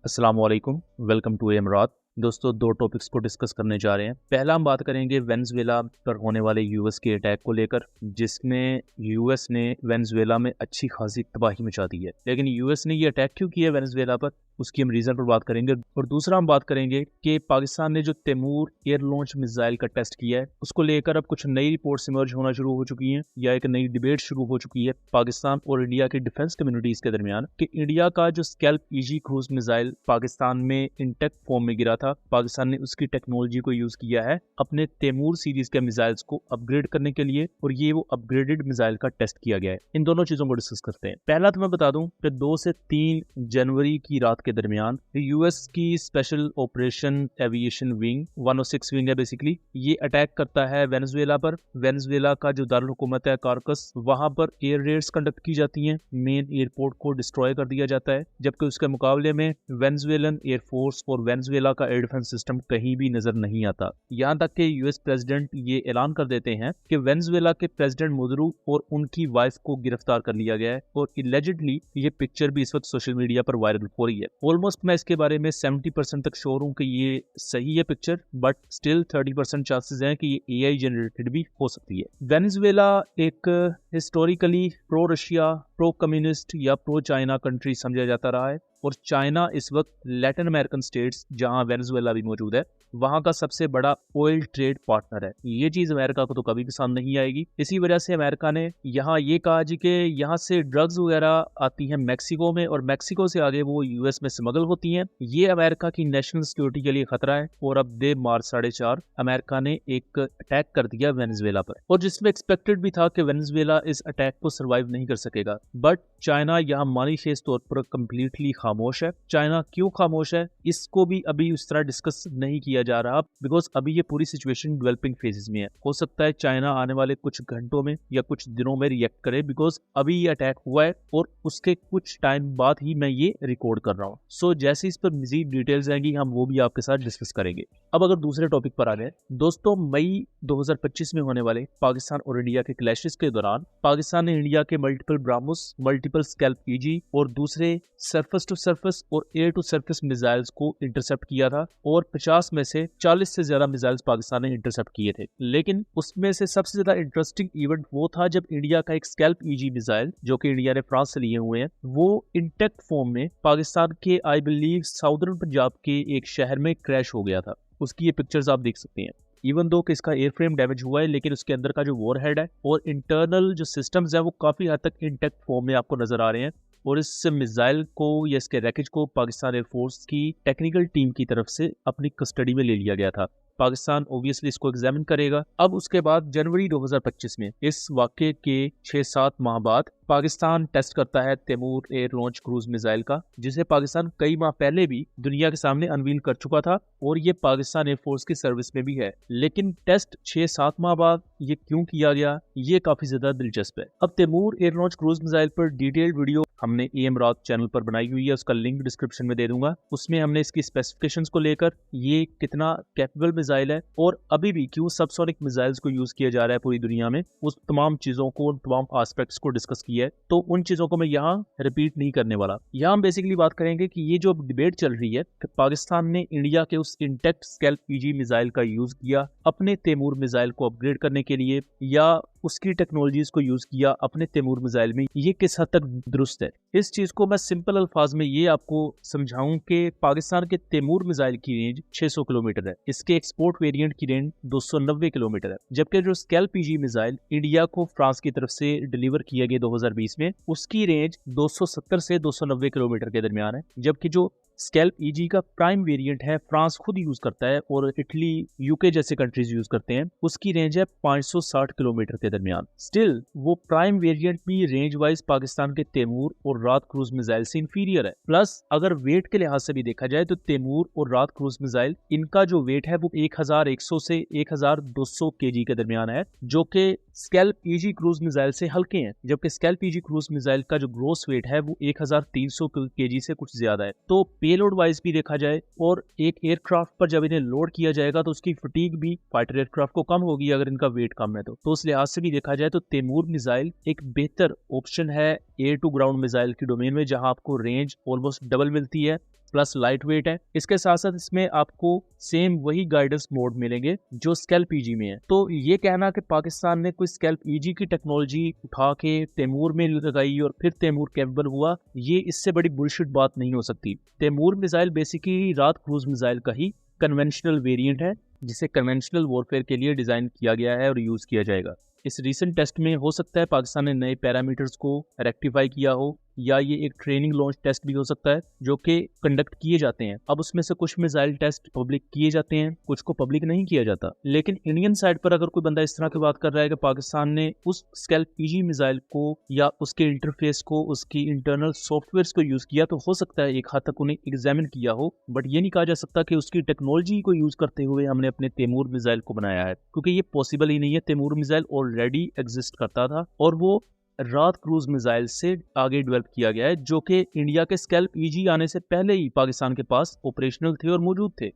अस्सलाम वालेकुम, welcome to एमरात। दोस्तों, दो टॉपिक्स को डिस्कस करने जा रहे हैं। पहला हम बात करेंगे वेनेजुएला पर होने वाले यूएस के अटैक को लेकर, जिसमें यूएस ने वेनेजुएला में अच्छी खासी तबाही मचा दी है। लेकिन यूएस ने ये अटैक क्यों किया वेनेजुएला पर, उसकी हम रीज़न पर बात करेंगे। और दूसरा हम बात करेंगे कि पाकिस्तान ने जो तैमूर एयर लॉन्च मिसाइल का टेस्ट किया है, उसको लेकर अब कुछ नई रिपोर्ट्स इमर्ज होना शुरू हो चुकी हैं, या एक नई डिबेट शुरू हो चुकी है पाकिस्तान और इंडिया की डिफेंस कम्युनिटीज़ के दरमियान कि इंडिया का जो scalp easy cruise missile Pakistan में इंटेक्ट फॉर्म में गिरा था, पाकिस्तान ने उसकी टेक्नोलॉजी को यूज किया है अपने तैमूर सीरीज के मिसाइल्स को अपग्रेड करने के लिए, और ये वो अपग्रेडेड मिसाइल का टेस्ट किया गया है। इन दोनों चीजों को डिस्कस करते हैं। पहला तो मैं बता दूं कि 2 से 3 जनवरी की रात के दरमियान यूएस की special operation aviation wing 106 wing है बेसिकली, ये अटैक करता है वेनेजुएला पर। वेनेजुएला का जो दारुल हुकूमत है कारकस, वहां पर एयर रेड्स कंडक्ट की जाती हैं, मेन एयरपोर्ट को डिस्ट्रॉय कर दिया जाता है, जबकि उसके मुकाबले में वेनेजुएलन एयरफोर्स और वेनेजुएला का एयर डिफेंस सिस्टम कहीं भी नजर नहीं आता। यहाँ तक कि यूएस प्रेसिडेंट ये ऐलान कर देते हैं कि वेनेजुएला के प्रेसिडेंट मुदरू और उनकी वाइफ को गिरफ्तार कर लिया गया है, और एलिजिडली ये पिक्चर भी इस वक्त सोशल मीडिया पर वायरल हो रही है। ऑलमोस्ट मैं इसके बारे में 70% तक श्योर हूँ कि ये सही है पिक्चर, बट स्टिल 30% चांसेस हैं कि ये एआई जनरेटेड भी हो सकती है। वेनेजुएला एक historically pro Russia, pro communist या प्रो चाइना कंट्री समझा जाता रहा है, और चाइना इस वक्त लैटिन अमेरिकन स्टेट्स, जहां वेनेजुएला भी मौजूद है, वहां का सबसे बड़ा ऑयल ट्रेड पार्टनर है। ये चीज अमेरिका को तो कभी पसंद नहीं आएगी। इसी वजह से अमेरिका ने यहाँ ये कहा जी कि यहाँ से ड्रग्स वगैरह आती हैं मैक्सिको में, और मैक्सिको से आगे वो यूएस में स्मगल होती हैं। ये अमेरिका की नेशनल सिक्योरिटी के लिए खतरा है। और अब दे मार्च 4:30 अमेरिका ने एक अटैक कर दिया वेनेजुएला पर, और जिसमें एक्सपेक्टेड भी था कि वेनेजुएला इस अटैक को सर्वाइव नहीं कर सकेगा। बट चाइना यहाँ मानीफेस्ट तौर पर कम्प्लीटली खामोश है। चाइना क्यों खामोश है, इसको भी अभी उस तरह डिस्कस नहीं किया जा रहा, बिकॉज अभी ये पूरी सिचुएशन डेवलपिंग फेजेस में है। हो सकता है चाइना आने वाले कुछ घंटों में या कुछ दिनों में रिएक्ट करे, बिकॉज अभी ये अटैक हुआ है और उसके कुछ टाइम बाद ही मैं ये रिकॉर्ड कर रहा हूँ। सो जैसे इस पर मजीद डिटेल्स आएंगी, हम वो भी आपके साथ डिस्कस करेंगे। अब अगर दूसरे टॉपिक पर आ गए दोस्तों, मई 2025 में होने वाले पाकिस्तान और इंडिया के क्लैशेस के दौरान पाकिस्तान ने इंडिया के multiple BrahMos, multiple scalp easy और दूसरे सरफेस टू सरफेस और एयर टू सरफेस मिसाइल्स को इंटरसेप्ट किया था, और 50 में से 40 से ज्यादा मिसाइल्स पाकिस्तान ने इंटरसेप्ट किए थे। लेकिन उसमें से सबसे ज्यादा इंटरेस्टिंग इवेंट वो था जब इंडिया का एक स्कैल्प ईजी मिसाइल, जो कि इंडिया ने फ्रांस से लिए हुए हैं, वो इंटेक्ट फॉर्म में पाकिस्तान के आई बिलीव साउदर्न पंजाब के एक शहर में क्रैश हो गया था। उसकी ये पिक्चर्स आप देख सकते हैं। इवन दो कि इसका एयरफ्रेम डैमेज हुआ है, लेकिन उसके अंदर का जो वॉरहेड है और इंटरनल जो सिस्टम्स है वो काफी हद तक इंटेक्ट फॉर्म में आपको नजर आ रहे हैं। और इस मिसाइल को या इसके रैकेज को पाकिस्तान एयरफोर्स की टेक्निकल टीम की तरफ से अपनी कस्टडी में ले लिया गया था। पाकिस्तान ओब्वियसली इसको एग्जामिन करेगा। अब उसके बाद जनवरी 2025 में इस वाक़े के 6-7 माह बाद पाकिस्तान टेस्ट करता है Taimur air launch cruise missile का, जिसे पाकिस्तान कई माह पहले भी दुनिया के सामने अनवील कर चुका था, और ये पाकिस्तान एयरफोर्स की सर्विस में भी है। लेकिन टेस्ट 6-7 माह बाद ये क्यों किया गया, ये काफी ज्यादा दिलचस्प है। अब Taimur air launch cruise missile पर डिटेल्ड वीडियो हमने एमरात चैनल पर बनाई हुई है, उसका लिंक डिस्क्रिप्शन में दे दूंगा। उसमें हमने इसकी स्पेसिफिकेशंस को लेकर, ये कितना कैपेबल मिसाइल है और अभी भी क्यों सबसोनिक मिसाइल्स को यूज किया जा रहा है पूरी दुनिया में, उस तमाम चीजों को, उन तमाम एस्पेक्ट्स को डिस्कस किया है। तो उन चीजों को मैं यहाँ रिपीट नहीं करने वाला। यहाँ हम बेसिकली बात करेंगे कि ये जो डिबेट चल रही है कि पाकिस्तान ने इंडिया के उस इंटेक्ट स्कैल्प ईजी मिसाइल का यूज किया अपने तैमूर मिसाइल को अपग्रेड करने के लिए, या उसकी टेक्नोलॉजीज को यूज किया अपने तैमूर मिसाइल में, ये किस हद तक दुरुस्त है। इस चीज को मैं सिंपल अल्फाज में ये आपको समझाऊं कि पाकिस्तान के तैमूर मिसाइल की रेंज 600 किलोमीटर है, इसके एक्सपोर्ट वेरिएंट की रेंज 290 किलोमीटर है, जबकि जो स्कैल्प ईजी मिसाइल इंडिया को फ्रांस की तरफ से डिलीवर किया गया 2020 में, उसकी रेंज 270 से 290 किलोमीटर के दरमियान है। जबकि जो स्कैल्प ईजी का प्राइम वेरिएंट है, फ्रांस खुद यूज करता है और इटली, यूके जैसे कंट्रीज यूज करते हैं, उसकी रेंज है 560 किलोमीटर के दरमियान। स्टिल वो प्राइम वेरिएंट भी रेंज वाइज पाकिस्तान के तैमूर और रात क्रूज मिसाइल से इंफीरियर है। प्लस अगर वेट के लिहाज से भी देखा जाए तो तैमूर और रात क्रूज मिसाइल, इनका जो वेट है वो 1100 से 1200 केजी के दरमियान है, जो कि स्कैल्प ईजी क्रूज मिसाइल से हल्के हैं। जबकि स्कैल्प ईजी क्रूज मिसाइल का जो ग्रोस वेट है वो 1300 केजी से कुछ ज्यादा है। तो पेलोड वाइज भी देखा जाए और एक एयरक्राफ्ट पर जब इन्हें लोड किया जाएगा तो उसकी फटीग भी फाइटर एयरक्राफ्ट को कम होगी अगर इनका वेट कम है। तो उस लिहाज से भी देखा जाए तो तैमूर मिसाइल एक बेहतर ऑप्शन है एयर टू ग्राउंड मिसाइल की डोमेन में, जहां आपको रेंज ऑलमोस्ट डबल मिलती है प्लस लाइट वेट है। इसके साथ साथ इसमें आपको सेम वही गाइडेंस मोड मिलेंगे जो स्कैल्प ईजी में है। तो ये कहना कि पाकिस्तान ने कोई स्कैल्प ईजी की टेक्नोलॉजी उठा के तैमूर में लगाई और फिर तैमूर कैपेबल हुआ, ये इससे बड़ी बुलशिट बात नहीं हो सकती। तैमूर मिसाइल बेसिकली रात क्रूज मिसाइल का ही कन्वेंशनल वेरिएंट है, जिसे कन्वेंशनल वॉरफेयर के लिए डिजाइन किया गया है और यूज किया जाएगा। इस रीसेंट टेस्ट में हो सकता है पाकिस्तान ने नए पैरामीटर्स को रेक्टिफाई किया हो, या ये एक ट्रेनिंग लॉन्च टेस्ट भी हो सकता है जो कि कंडक्ट किए जाते हैं। अब उसमें से कुछ मिसाइल टेस्ट पब्लिक किए जाते हैं, कुछ को पब्लिक नहीं किया जाता। लेकिन इंडियन साइड पर अगर कोई बंदा इस तरह की बात कर रहा है कि पाकिस्तान ने उस स्कैल्प ईजी मिसाइल को या उसके इंटरफेस को, उसकी इंटरनल सॉफ्टवेयर को यूज किया, तो हो सकता है एक हद तक उन्हें एग्जामिन किया हो, बट ये नहीं कहा जा सकता कि उसकी टेक्नोलॉजी को यूज करते हुए हमने अपने तैमूर मिसाइल को बनाया है, क्योंकि ये पॉसिबल ही नहीं है। तैमूर मिसाइल ऑलरेडी एग्जिस्ट करता था और वो रात क्रूज मिसाइल से आगे डेवलप किया गया है, जो कि इंडिया के स्कैल्प ईजी आने से पहले ही पाकिस्तान के पास ऑपरेशनल थे और मौजूद थे।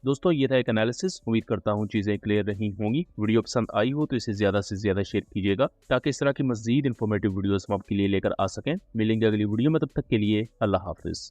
दोस्तों, ये था एक एनालिसिस। उम्मीद करता हूँ चीज़ें क्लियर रही होंगी। वीडियो पसंद आई हो तो इसे ज़्यादा से ज़्यादा शेयर कीजिएगा, ताकि इस तरह की मज़ीद इन्फॉर्मेटिव वीडियोस हम आपके लिए लेकर आ सकें। मिलेंगे अगली वीडियो में, तब तक के लिए अल्लाह हाफिज़।